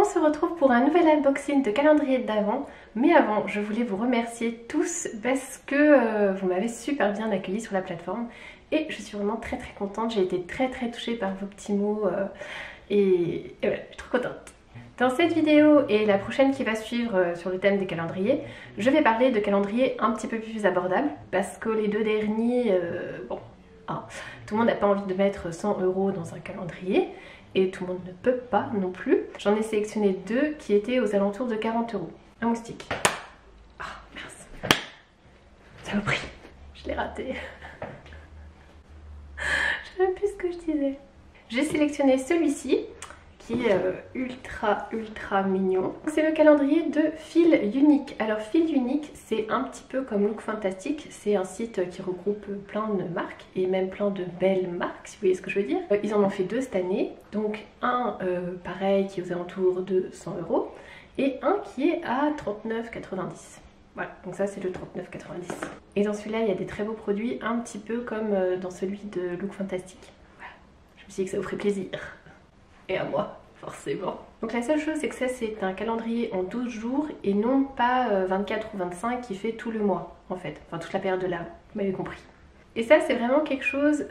se retrouve pour un nouvel unboxing de calendrier d'Avent. Mais avant, je voulais vous remercier tous parce que vous m'avez super bien accueilli sur la plateforme. Et je suis vraiment très contente, j'ai été très touchée par vos petits mots et voilà, je suis trop contente. Dans cette vidéo et la prochaine qui va suivre sur le thème des calendriers, je vais parler de calendriers un petit peu plus abordables parce que les deux derniers, bon, tout le monde n'a pas envie de mettre 100 € dans un calendrier et tout le monde ne peut pas non plus. J'en ai sélectionné deux qui étaient aux alentours de 40 €. Un moustique. Ah, mince. Saloperie. Je l'ai raté. Je sais même plus ce que je disais. J'ai sélectionné celui-ci qui est ultra mignon. C'est le calendrier de Feel Unique. Alors Feel Unique, c'est un petit peu comme Look Fantastic. C'est un site qui regroupe plein de marques et même plein de belles marques, si vous voyez ce que je veux dire. Ils en ont fait deux cette année. Donc un pareil qui est aux alentours de 100 € et un qui est à 39,90 €. Voilà, donc ça c'est le 39,90 €. Et dans celui-là, il y a des très beaux produits, un petit peu comme dans celui de Look Fantastic. Voilà. Je me suis dit que ça vous ferait plaisir. Et à moi, forcément. Donc la seule chose, c'est que ça, c'est un calendrier en 12 jours et non pas 24 ou 25 qui fait tout le mois, en fait. Enfin, toute la période de l'Avent, vous m'avez compris. Et ça, c'est vraiment quelque chose,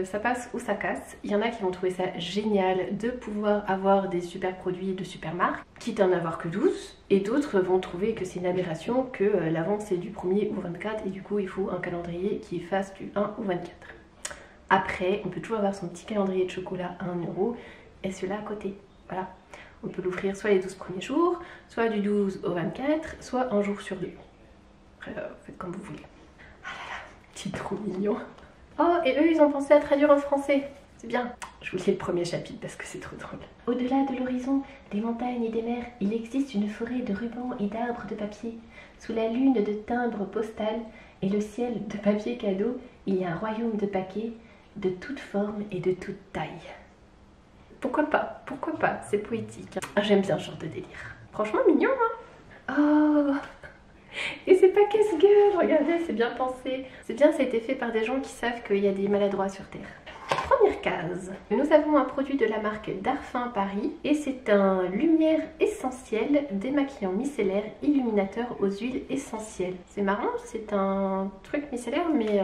ça passe ou ça casse. Il y en a qui vont trouver ça génial de pouvoir avoir des super produits de super marques, quitte à en avoir que 12. Et d'autres vont trouver que c'est une aberration, que l'Avent c'est du 1er au 24 et du coup, il faut un calendrier qui fasse du 1 au 24. Après, on peut toujours avoir son petit calendrier de chocolat à 1 € et celui-là à côté. Voilà. On peut l'offrir soit les 12 premiers jours, soit du 12 au 24, soit un jour sur deux. Après, faites comme vous voulez. Ah là là, c'est trop mignon. Oh, et eux, ils ont pensé à traduire en français. C'est bien. Je vous lis le premier chapitre parce que c'est trop drôle. Au-delà de l'horizon, des montagnes et des mers, il existe une forêt de rubans et d'arbres de papier. Sous la lune de timbres postales et le ciel de papier cadeau, il y a un royaume de paquets de toutes formes et de toutes tailles. Pourquoi pas, c'est poétique. Ah, j'aime bien ce genre de délire. Franchement mignon, hein. Oh. Et c'est pas casse-gueule, regardez, c'est bien pensé. C'est bien, ça a été fait par des gens qui savent qu'il y a des maladroits sur Terre. Première case. Nous avons un produit de la marque Darphin Paris et c'est un lumière essentielle démaquillant micellaire illuminateur aux huiles essentielles. C'est marrant, c'est un truc micellaire mais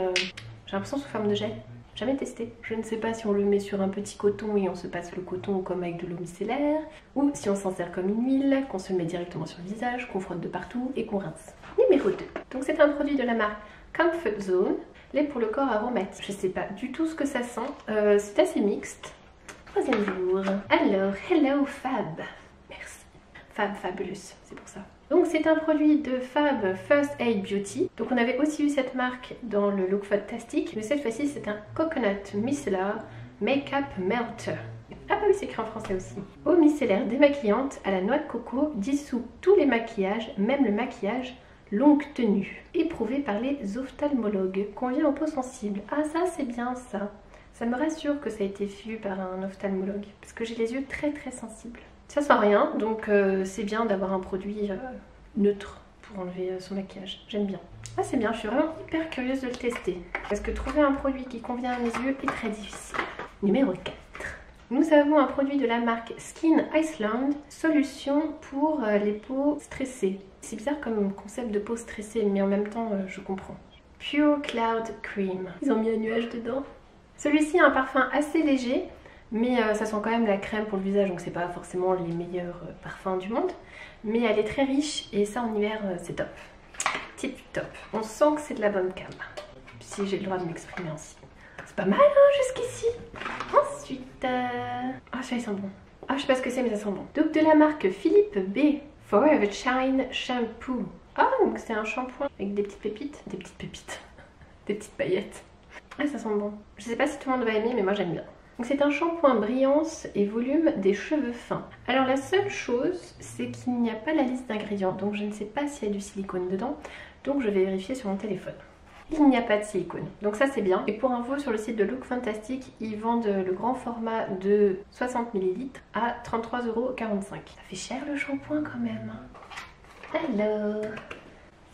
j'ai l'impression sous forme de gel. Jamais testé. Je ne sais pas si on le met sur un petit coton et on se passe le coton comme avec de l'eau micellaire, ou si on s'en sert comme une huile, qu'on se le met directement sur le visage, qu'on frotte de partout et qu'on rince. Numéro 2. Donc c'est un produit de la marque Comfort Zone, lait pour le corps aromatique. Je sais pas du tout ce que ça sent, c'est assez mixte. Troisième jour. Alors, hello Fab. Merci. Fab Fabulous, c'est pour ça. Donc c'est un produit de Fab First Aid Beauty. Donc on avait aussi eu cette marque dans le Look Fantastic, mais cette fois-ci c'est un Coconut Micellar Makeup Melter. Ah bah oui, c'est écrit en français aussi. Eau micellaire démaquillante à la noix de coco dissout tous les maquillages, même le maquillage longue tenue. Éprouvé par les ophtalmologues, convient aux peaux sensibles. Ah ça c'est bien ça. Ça me rassure que ça a été vu par un ophtalmologue, parce que j'ai les yeux très sensibles. Ça sent rien, donc c'est bien d'avoir un produit neutre pour enlever son maquillage. J'aime bien. Ah c'est bien, je suis vraiment hyper curieuse de le tester. Parce que trouver un produit qui convient à mes yeux est très difficile. Numéro 4. Nous avons un produit de la marque Skin Iceland, solution pour les peaux stressées. C'est bizarre comme concept de peau stressée, mais en même temps je comprends. Pure Cloud Cream. Ils ont mis un nuage dedans. Celui-ci a un parfum assez léger, mais ça sent quand même la crème pour le visage, donc c'est pas forcément les meilleurs parfums du monde. Mais elle est très riche et ça en hiver c'est top. Tip top. On sent que c'est de la bonne cam. Si j'ai le droit de m'exprimer ainsi. C'est pas mal hein, jusqu'ici. Ensuite... Ah ça il sent bon. Ah je sais pas ce que c'est mais ça sent bon. Donc de la marque Philippe B. Forever Shine Shampoo. Ah donc c'est un shampoing avec des petites pépites. Des petites pépites. Des petites paillettes. Ah ça sent bon. Je sais pas si tout le monde va aimer mais moi j'aime bien. Donc c'est un shampoing brillance et volume des cheveux fins. Alors la seule chose, c'est qu'il n'y a pas la liste d'ingrédients. Donc je ne sais pas s'il y a du silicone dedans. Donc je vais vérifier sur mon téléphone. Il n'y a pas de silicone. Donc ça c'est bien. Et pour info, sur le site de Look Fantastic, ils vendent le grand format de 60 ml à 33,45 €. Ça fait cher le shampoing quand même. Alors,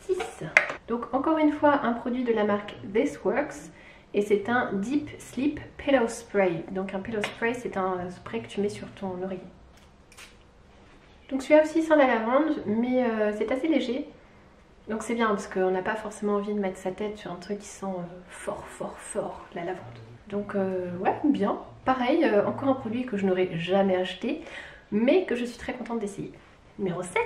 6. Donc encore une fois, un produit de la marque This Works. Et c'est un Deep Sleep Pillow Spray. Donc un pillow spray, c'est un spray que tu mets sur ton oreiller. Donc celui-là aussi sent la lavande, mais c'est assez léger. Donc c'est bien parce qu'on n'a pas forcément envie de mettre sa tête sur un truc qui sent fort la lavande. Donc ouais, bien. Pareil, encore un produit que je n'aurais jamais acheté, mais que je suis très contente d'essayer. Numéro 7.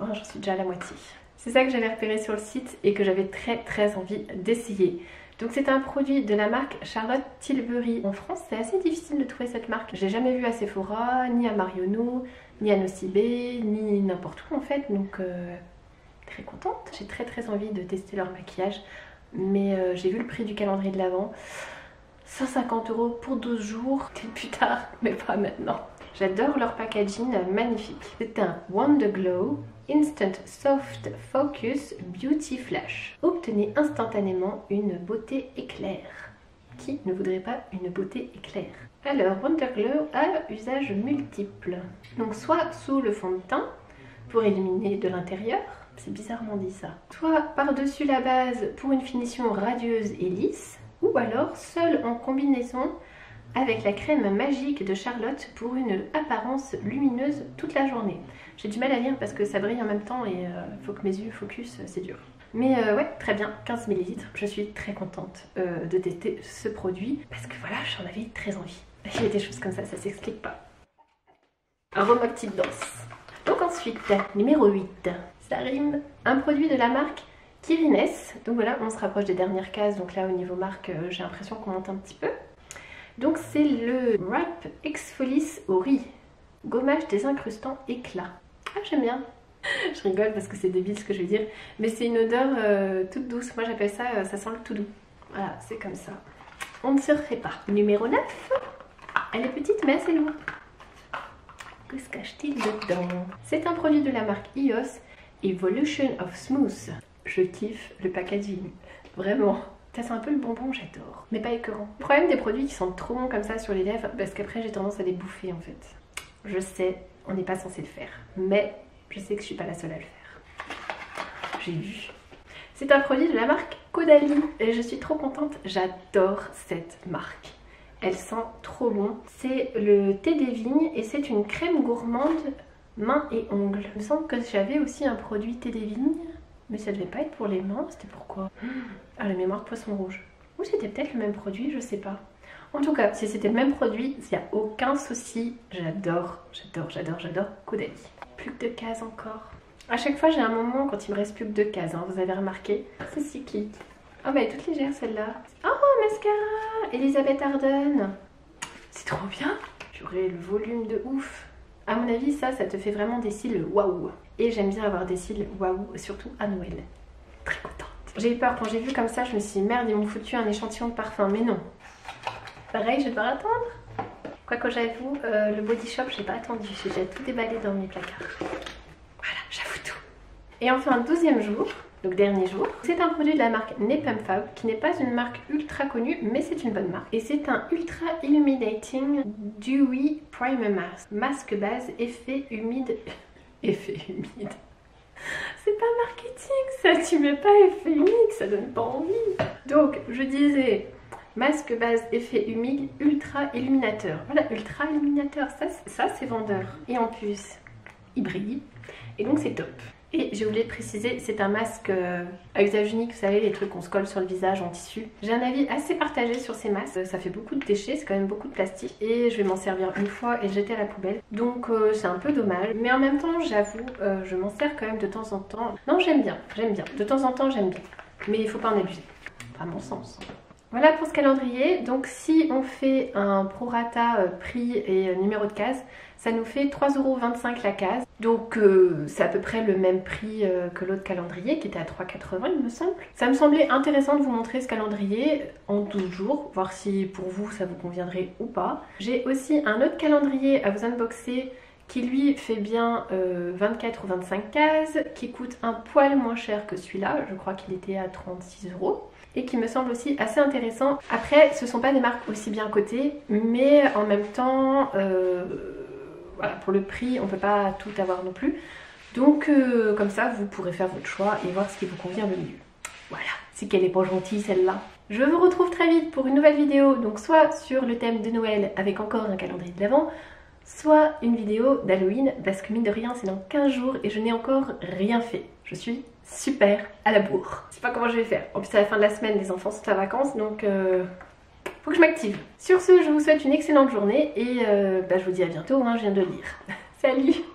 Oh, j'en suis déjà à la moitié. C'est ça que j'avais repéré sur le site et que j'avais très envie d'essayer. Donc c'est un produit de la marque Charlotte Tilbury. En France, c'est assez difficile de trouver cette marque. J'ai jamais vu à Sephora, ni à Marionneau, ni à Nocibé, ni n'importe où en fait. Donc très contente. J'ai très envie de tester leur maquillage. Mais j'ai vu le prix du calendrier de l'Avent. 150 € pour 12 jours. Peut-être plus tard, mais pas maintenant. J'adore leur packaging magnifique. C'est un Wonder Glow Instant Soft Focus Beauty Flash. Obtenez instantanément une beauté éclair. Qui ne voudrait pas une beauté éclair? Alors, Wonder Glow a usage multiple. Donc soit sous le fond de teint pour illuminer de l'intérieur. C'est bizarrement dit ça. Soit par-dessus la base pour une finition radieuse et lisse. Ou alors seul en combinaison avec la crème magique de Charlotte pour une apparence lumineuse toute la journée. J'ai du mal à lire parce que ça brille en même temps et faut que mes yeux focus, c'est dur. Mais ouais, très bien, 15 ml. Je suis très contente de tester ce produit parce que voilà, j'en avais très envie. Il y a des choses comme ça s'explique pas. Aroma petite danse. Donc ensuite, numéro 8, ça rime. Un produit de la marque Kirines. Donc voilà, on se rapproche des dernières cases. Donc là, au niveau marque, j'ai l'impression qu'on monte un petit peu. Donc c'est le Wrap Exfolis au riz. Gommage désincrustant éclat. Ah, j'aime bien. Je rigole parce que c'est débile ce que je vais dire. Mais c'est une odeur toute douce. Moi j'appelle ça, ça sent le tout doux. Voilà, c'est comme ça. On ne se refait pas. Numéro 9. Ah, elle est petite mais assez lourde. Que se cache-t-il dedans? C'est un produit de la marque EOS Evolution of Smooth. Je kiffe le packaging. Vraiment. Ça c'est un peu le bonbon, j'adore. Mais pas écœurant. Le problème des produits qui sentent trop bon comme ça sur les lèvres, parce qu'après j'ai tendance à les bouffer en fait. Je sais, on n'est pas censé le faire. Mais je sais que je suis pas la seule à le faire. J'ai vu. C'est un produit de la marque Caudalie. Et je suis trop contente. J'adore cette marque. Elle sent trop bon. C'est le thé des vignes et c'est une crème gourmande mains et ongles. Il me semble que j'avais aussi un produit thé des vignes. Mais ça devait pas être pour les mains, c'était pourquoi? Ah, la mémoire poisson rouge. Ou c'était peut-être le même produit, je sais pas. En tout cas, si c'était le même produit, il n'y a aucun souci. J'adore Caudalie. Plus que 2 cases encore. À chaque fois, j'ai un moment quand il me reste plus que 2 cases, hein, vous avez remarqué. C'est cyclique. Oh, bah elle est toute légère celle-là. Oh, mascara Elisabeth Arden. C'est trop bien. J'aurais le volume de ouf. À mon avis, ça te fait vraiment des cils waouh. Et j'aime bien avoir des cils waouh, surtout à Noël. Très contente. J'ai eu peur quand j'ai vu comme ça, je me suis dit merde, ils m'ont foutu un échantillon de parfum, mais non. Pareil, je vais devoir attendre. Quoique j'avoue, le Body Shop, j'ai pas attendu, j'ai déjà tout déballé dans mes placards. Voilà, j'avoue tout. Et enfin, 12e jour, donc dernier jour, c'est un produit de la marque Nepum Fab, qui n'est pas une marque ultra connue, mais c'est une bonne marque. Et c'est un Ultra Illuminating Dewy Primer Mask. Masque base, effet humide. Effet humide. C'est pas marketing ça, tu mets pas effet humide, ça donne pas envie. Donc, je disais, masque base, effet humide, ultra illuminateur. Voilà, ultra illuminateur, ça c'est vendeur. Et en plus, il brille. Et donc c'est top. Et j'ai oublié de préciser, c'est un masque à usage unique, vous savez, les trucs qu'on se colle sur le visage en tissu. J'ai un avis assez partagé sur ces masques, ça fait beaucoup de déchets, c'est quand même beaucoup de plastique. Et je vais m'en servir une fois et le jeter à la poubelle. Donc c'est un peu dommage. Mais en même temps, j'avoue, je m'en sers quand même de temps en temps. Non, j'aime bien. De temps en temps, j'aime bien. Mais il faut pas en abuser, à mon sens. Voilà pour ce calendrier. Donc si on fait un prorata prix et numéro de case, ça nous fait 3,25 € la case. Donc c'est à peu près le même prix que l'autre calendrier qui était à 3,80 € il me semble. Ça me semblait intéressant de vous montrer ce calendrier en 12 jours, voir si pour vous ça vous conviendrait ou pas. J'ai aussi un autre calendrier à vous unboxer qui lui fait bien 24 ou 25 cases, qui coûte un poil moins cher que celui-là, je crois qu'il était à 36 €. Et qui me semble aussi assez intéressant. Après, ce ne sont pas des marques aussi bien cotées, mais en même temps, voilà, pour le prix, on ne peut pas tout avoir non plus. Donc, comme ça, vous pourrez faire votre choix et voir ce qui vous convient le mieux. Voilà, c'est qu'elle est pas gentille celle-là. Je vous retrouve très vite pour une nouvelle vidéo, donc soit sur le thème de Noël avec encore un calendrier de l'Avent, soit une vidéo d'Halloween parce que mine de rien c'est dans 15 jours et je n'ai encore rien fait. Je suis super à la bourre. Je sais pas comment je vais faire. En plus à la fin de la semaine les enfants sont en vacances donc faut que je m'active. Sur ce, je vous souhaite une excellente journée et je vous dis à bientôt, hein, je viens de le dire. Salut!